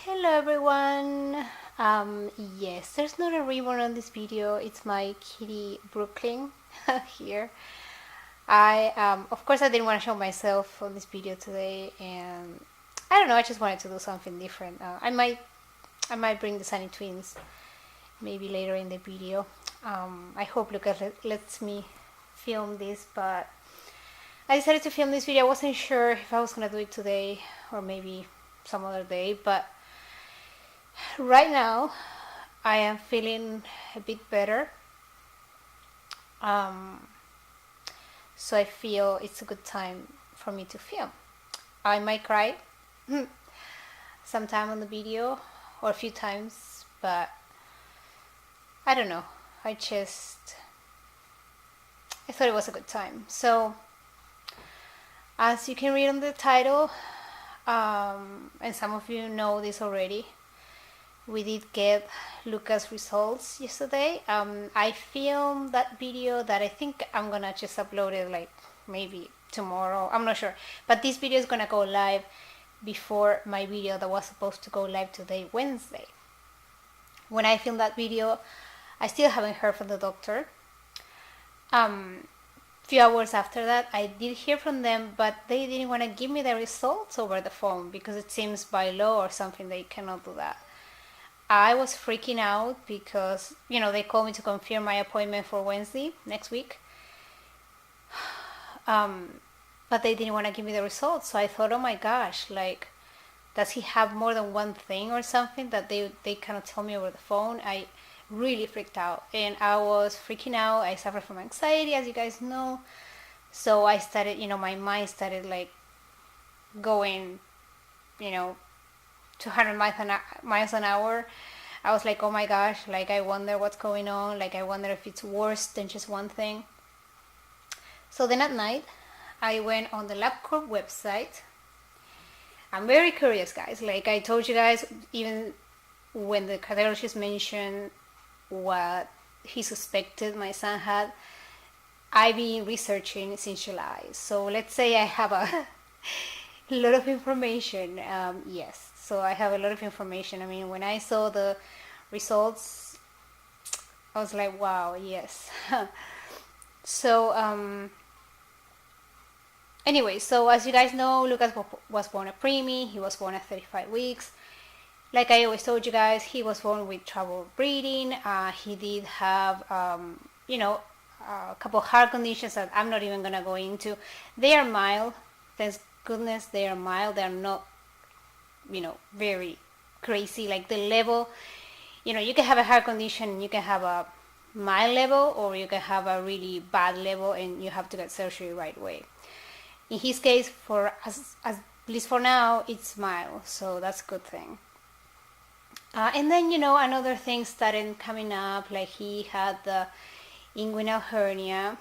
Hello everyone. Yes, there's not a ribbon on this video. It's my kitty Brooklyn here. Of course, I didn't want to show myself on this video today, and I don't know. I just wanted to do something different. I might bring the Sunny Twins maybe later in the video. I hope Lucas lets me film this, but I decided to film this video. I wasn't sure if I was gonna do it today or maybe some other day, but right now I am feeling a bit better. So I feel it's a good time for me to film. I might cry sometime on the video or a few times, but I don't know. I thought it was a good time. So as you can read on the title, and some of you know this already, we did get Lucas results yesterday. I filmed that video that I think I'm gonna just upload it like maybe tomorrow. I'm not sure, but this video is gonna go live before my video that was supposed to go live today, Wednesday. When I filmed that video, I still haven't heard from the doctor. Few hours after that, I did hear from them, but they didn't want to give me the results over the phone because it seems by law or something they cannot do that. I was freaking out because, they called me to confirm my appointment for Wednesday next week. But they didn't want to give me the results. So I thought, oh my gosh, like, does he have more than one thing or something that they cannot tell me over the phone? I really freaked out, and I was freaking out. I suffer from anxiety, as you guys know. So I started, my mind started like going, 200 miles an hour. I was like, oh my gosh, like I wonder what's going on. Like I wonder if it's worse than just one thing. So then at night, I went on the LabCorp website. I'm very curious, guys. Like I told you guys, even when the cardiologist mentioned what he suspected my son had, I've been researching since July. So let's say I have a lot of information. Yes, so I have a lot of information. I mean, when I saw the results, I was like, wow, yes. So anyway, so as you guys know, Lucas was born a preemie. He was born at 35 weeks. Like I always told you guys, he was born with trouble breathing. He did have, a couple of heart conditions that I'm not even going to go into. They are mild. Thank goodness they are mild. They're not, very crazy. Like the level, you can have a heart condition and you can have a mild level, or you can have a really bad level and you have to get surgery right away. In his case, at least for now, it's mild. So that's a good thing. And then, another thing started coming up, like he had the inguinal hernia,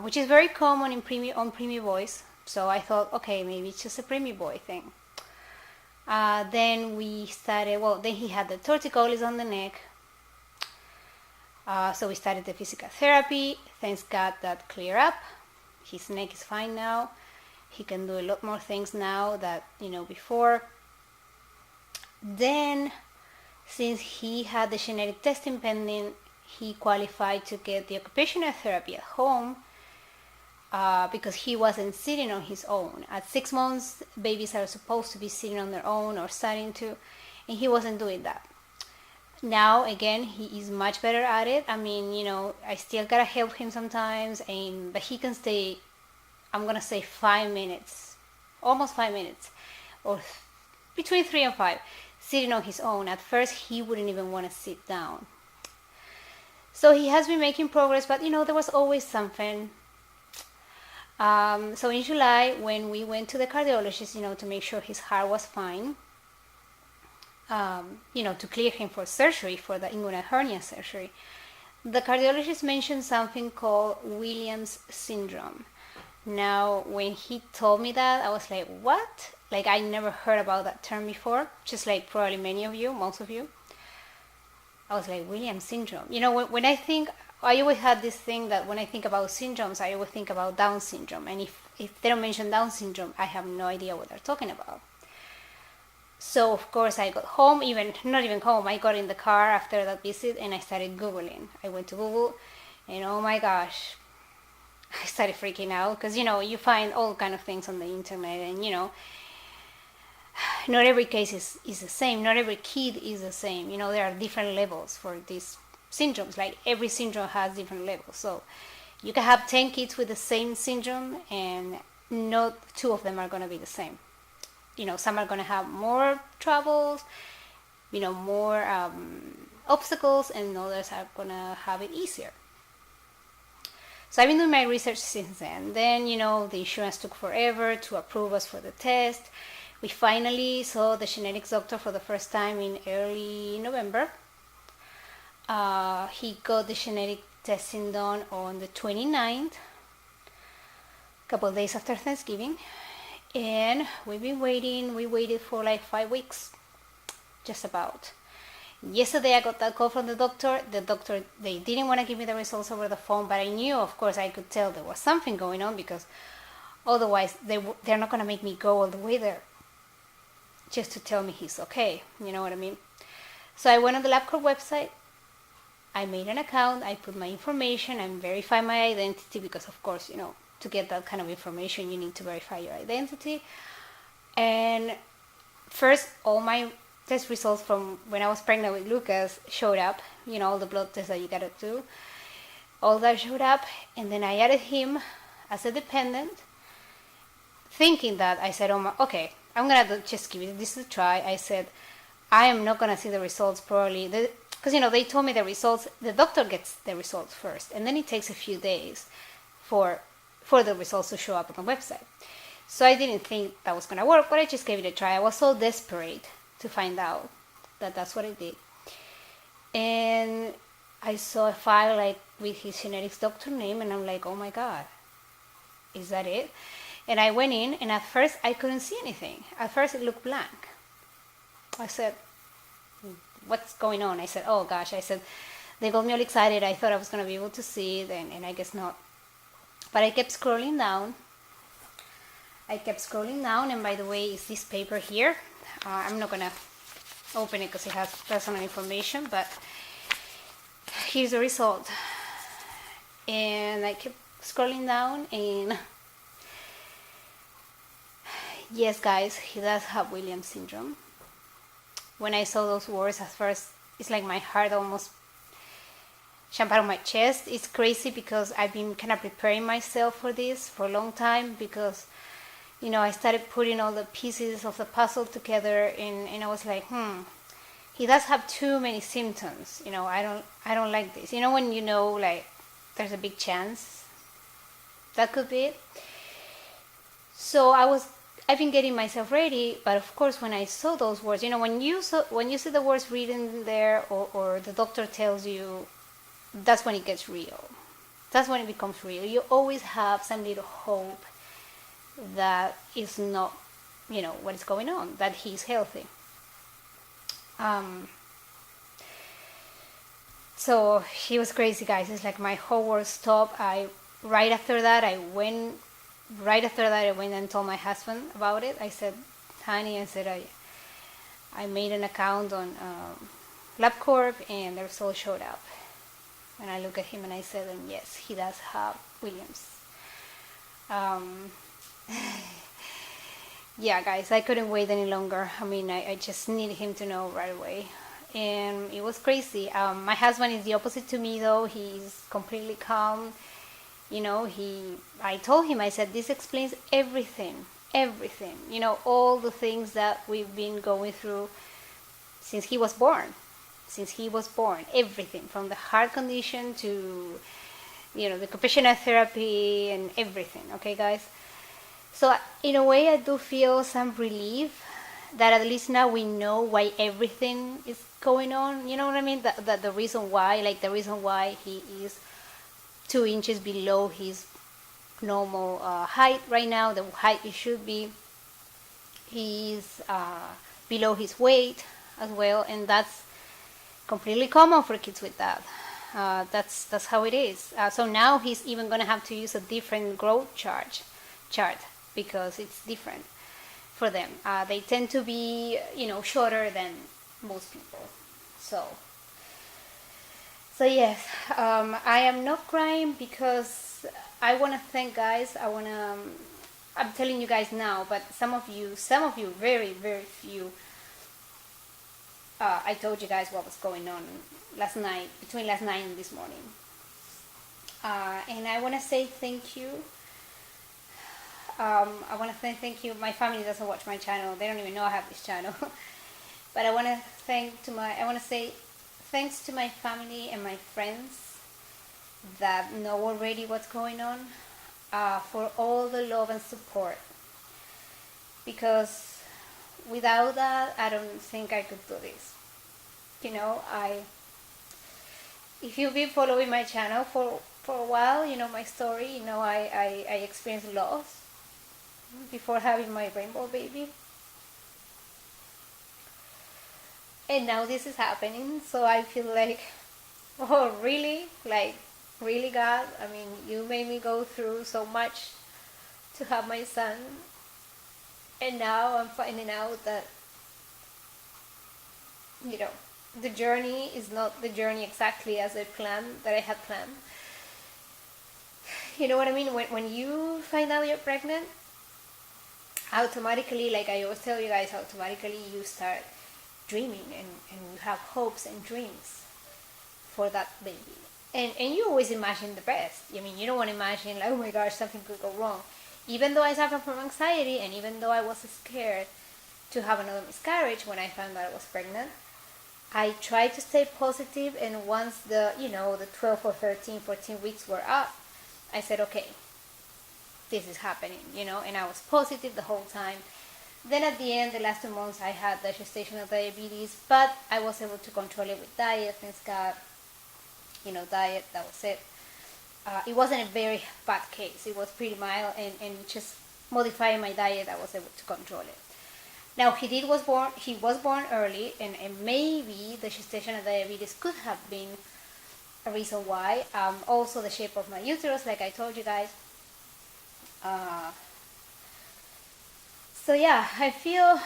which is very common on preemie boys. So I thought, okay, maybe it's just a preemie boy thing. Then then he had the torticollis on the neck. So we started the physical therapy. Thanks God that cleared up. His neck is fine now. He can do a lot more things now that, before. Then, since he had the genetic testing pending, he qualified to get the occupational therapy at home because he wasn't sitting on his own. At 6 months, babies are supposed to be sitting on their own or starting to, and he wasn't doing that. Now, again, he is much better at it. I mean, I still gotta help him sometimes, but he can stay, I'm gonna say 5 minutes, almost 5 minutes, or between 3 and 5. Sitting on his own. At first, he wouldn't even want to sit down. So he has been making progress, but there was always something. So in July, when we went to the cardiologist, to make sure his heart was fine, to clear him for surgery, for the inguinal hernia surgery, the cardiologist mentioned something called Williams syndrome. Now, when he told me that, I was like, what? Like, I never heard about that term before, just like probably many of you, most of you. I was like, Williams syndrome. When I think, I always had this thing that when I think about syndromes, I always think about Down syndrome. And if they don't mention Down syndrome, I have no idea what they're talking about. So of course I got home, even not even home, I got in the car after that visit and I started Googling. I went to Google and oh my gosh, I started freaking out because you find all kind of things on the internet, and not every case is the same. Not every kid is the same. There are different levels for these syndromes. Like every syndrome has different levels. So you can have 10 kids with the same syndrome and not two of them are going to be the same. Some are going to have more troubles, more obstacles, and others are going to have it easier. So I've been doing my research since then. Then, the insurance took forever to approve us for the test. We finally saw the genetics doctor for the first time in early November. He got the genetic testing done on the 29th, a couple of days after Thanksgiving. And we've been waiting. We waited for like 5 weeks, just about. Yesterday I got that call from the doctor. They didn't want to give me the results over the phone, but I knew, of course, I could tell there was something going on, because otherwise they're not going to make me go all the way there just to tell me he's okay. You know what I mean? So I went on the LabCorp website. I made an account. I put my information and verified my identity, because, of course, to get that kind of information, you need to verify your identity. And first, all my test results from when I was pregnant with Lucas showed up. All the blood tests that you gotta do. All that showed up, and then I added him as a dependent, thinking that I said, okay, I'm gonna just give this a try. I said, I am not gonna see the results probably, because they told me the results. The doctor gets the results first, and then it takes a few days for the results to show up on the website. So I didn't think that was gonna work, but I just gave it a try. I was so desperate to find out that that's what I did. And I saw a file like with his genetics doctor name, and I'm like, oh my God, is that it? And I went in, and at first I couldn't see anything. At first it looked blank. I said, what's going on? I said, oh gosh. I said, they got me all excited. I thought I was going to be able to see it, and I guess not. But I kept scrolling down. And by the way, it's this paper here. I'm not going to open it because it has personal information, but here's the result. And I kept scrolling down, and yes, guys, he does have Williams syndrome. When I saw those words at first, it's like my heart almost jumped out of my chest. It's crazy because I've been kind of preparing myself for this for a long time, because I started putting all the pieces of the puzzle together, and I was like, he does have too many symptoms. I don't like this. When like there's a big chance that could be it. So I've been getting myself ready, but of course when I saw those words, when you see the words written there, or the doctor tells you, that's when it gets real. That's when it becomes real. You always have some little hope that is not, what is going on, that he's healthy. So he was crazy, guys. It's like my whole world stopped. Right after that I went and told my husband about it. I said, honey, I made an account on LabCorp, and the results showed up. And I looked at him and I said, and yes, he does have Williams. Yeah, guys, I couldn't wait any longer. I just needed him to know right away. And it was crazy. My husband is the opposite to me, though. He's completely calm. I told him, I said, this explains everything. All the things that we've been going through since he was born. Everything, from the heart condition to, the occupational therapy and everything. Okay, guys? So in a way, I do feel some relief that at least now we know why everything is going on. You know what I mean? The reason why he is 2 inches below his normal height right now, the height it should be. He's below his weight as well, and that's completely common for kids with that. That's how it is. So now he's even going to have to use a different growth chart because it's different for them. They tend to be, shorter than most people. So yes, I am not crying because I want to thank guys. I'm telling you guys now, but some of you, very, very few, I told you guys what was going on last night, between last night and this morning. And I want to say thank you. I want to say thank you. My family doesn't watch my channel. They don't even know I have this channel. But I want to say thanks to my family and my friends that know already what's going on, for all the love and support. Because without that, I don't think I could do this. If you've been following my channel for a while, you know my story. I experienced loss before having my rainbow baby. And now this is happening, so I feel like, oh really? Like, really, God? I mean, you made me go through so much to have my son, and now I'm finding out that, the journey is not the journey exactly as that I had planned. You know what I mean? When you find out you're pregnant, automatically, like I always tell you guys, automatically you start dreaming, and you have hopes and dreams for that baby. And you always imagine the best. I mean, you don't want to imagine, like, oh my gosh, something could go wrong. Even though I suffer from anxiety, and even though I was scared to have another miscarriage when I found out I was pregnant, I tried to stay positive, and once the 12 or 13, 14 weeks were up, I said, okay, this is happening, and I was positive the whole time. Then at the end, the last 2 months, I had the gestational diabetes, but I was able to control it with diet, thanks God. Diet, that was it. It wasn't a very bad case. It was pretty mild, and just modifying my diet, I was able to control it. Now, he was born early, and maybe the gestational diabetes could have been a reason why. Also, the shape of my uterus, like I told you guys. So yeah, I feel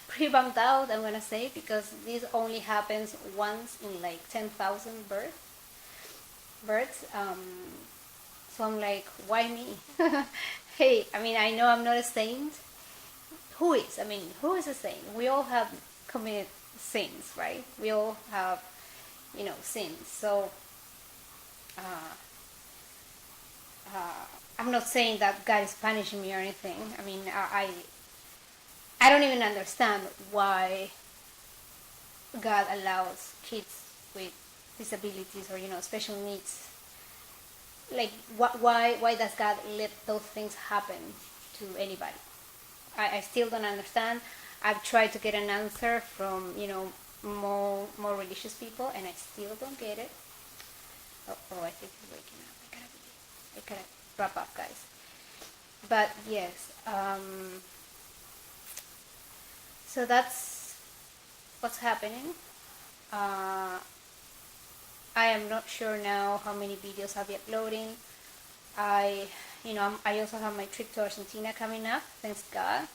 pretty bummed out, I'm gonna say, because this only happens once in like 10,000 births. So I'm like, why me? Hey, I mean, I know I'm not a saint. Who is? I mean, who is a saint? We all have committed sins, right? We all have, sins. So I'm not saying that God is punishing me or anything. I mean, I don't even understand why God allows kids with disabilities or special needs. Like, why does God let those things happen to anybody? I still don't understand. I've tried to get an answer from more religious people, and I still don't get it. Oh, I think he's waking up. I gotta wrap up, guys. But yes, so that's what's happening. I am not sure now how many videos I'll be uploading. I also have my trip to Argentina coming up, thanks God.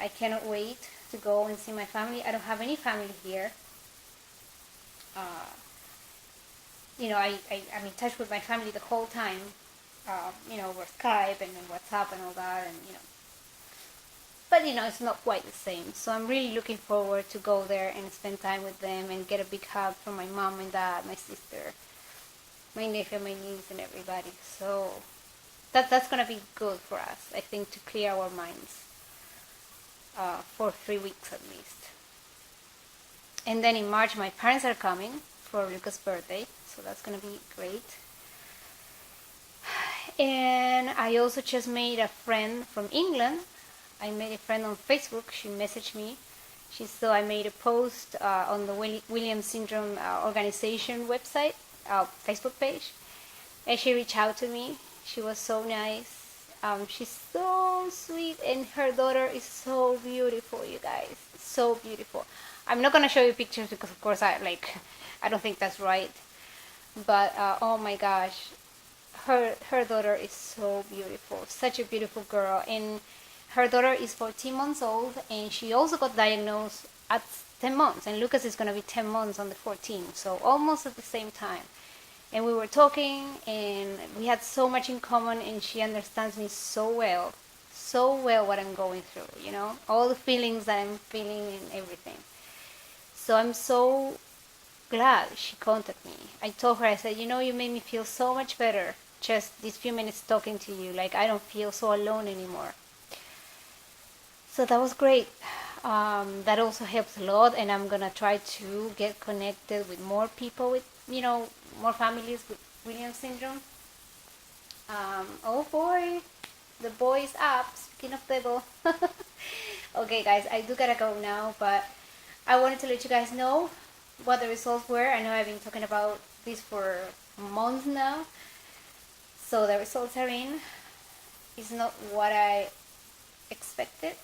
I cannot wait to go and see my family. I don't have any family here. I'm in touch with my family the whole time, over Skype and WhatsApp and all that, and but it's not quite the same. So I'm really looking forward to go there and spend time with them and get a big hug from my mom and dad, my sister, my nephew, my niece, and everybody. So that's gonna be good for us, I think, to clear our minds for 3 weeks at least. And then in March, my parents are coming for Lucas' birthday, so that's gonna be great. And I also just made a friend from England. I made a friend on Facebook. She messaged me. I made a post on the Williams Syndrome organization website, Facebook page, and she reached out to me. She was so nice. She's so sweet, and her daughter is so beautiful, you guys. So beautiful. I'm not gonna show you pictures because, of course, I don't think that's right. But oh my gosh, her daughter is so beautiful. Such a beautiful girl, and her daughter is 14 months old, and she also got diagnosed at 10 months, and Lucas is going to be 10 months on the 14th, so almost at the same time. And we were talking, and we had so much in common, and she understands me so well what I'm going through, you know, all the feelings that I'm feeling and everything. So I'm so glad she contacted me. I told her, I said, you know, you made me feel so much better just these few minutes talking to you. Like, I don't feel so alone anymore. So that was great. That also helps a lot, and I'm gonna try to get connected with more people with, you know, more families with Williams syndrome. Oh boy, the boy is up. Speaking of devil. Okay, guys, I do gotta go now, but I wanted to let you guys know what the results were. I know I've been talking about this for months now. So the results are in. It's not what I expected,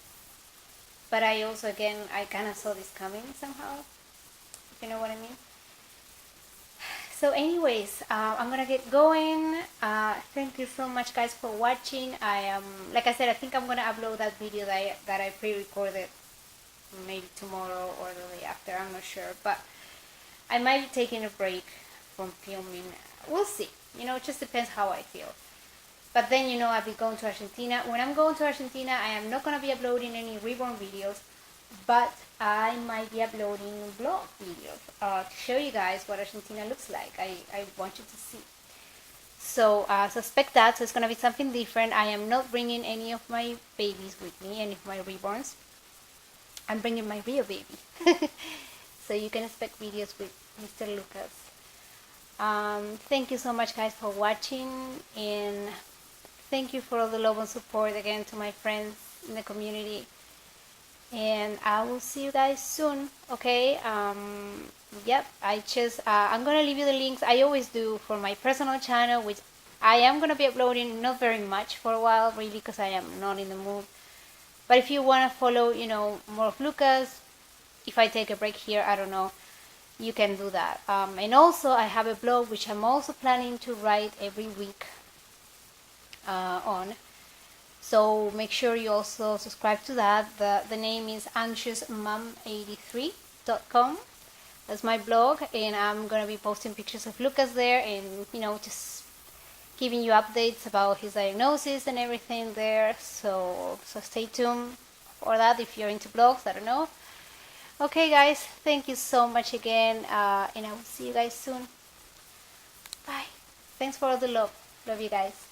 but I also, again, I kind of saw this coming somehow, if you know what I mean. So anyways, I'm gonna get going. Thank you so much, guys, for watching. I am, like I said, I think I'm gonna upload that video that I pre-recorded maybe tomorrow or the day after, I'm not sure, but I might be taking a break from filming. We'll see, you know, it just depends how I feel. But then, you know, I'll be going to Argentina. When I'm going to Argentina, I am not going to be uploading any reborn videos, but I might be uploading vlog videos to show you guys what Argentina looks like. I want you to see. So suspect that. So it's going to be something different. I am not bringing any of my babies with me, any of my reborns. I'm bringing my real baby. So you can expect videos with Mr. Lucas. Thank you so much, guys, for watching, and thank you for all the love and support again to my friends in the community. And I will see you guys soon. Okay. Yep. I'm gonna leave you the links. I always do for my personal channel, which I am gonna be uploading not very much for a while, really, because I am not in the mood. But if you want to follow, you know, more of Lucas, if I take a break here, I don't know, you can do that. And also, I have a blog which I'm also planning to write every week on. So make sure you also subscribe to that. The name is anxiousmom83.com. That's my blog, and I'm gonna be posting pictures of Lucas there, and, you know, just giving you updates about his diagnosis and everything there. So stay tuned for that if you're into blogs. I don't know. Okay, guys, thank you so much again, and I will see you guys soon. Bye. Thanks for all the love. Love you guys.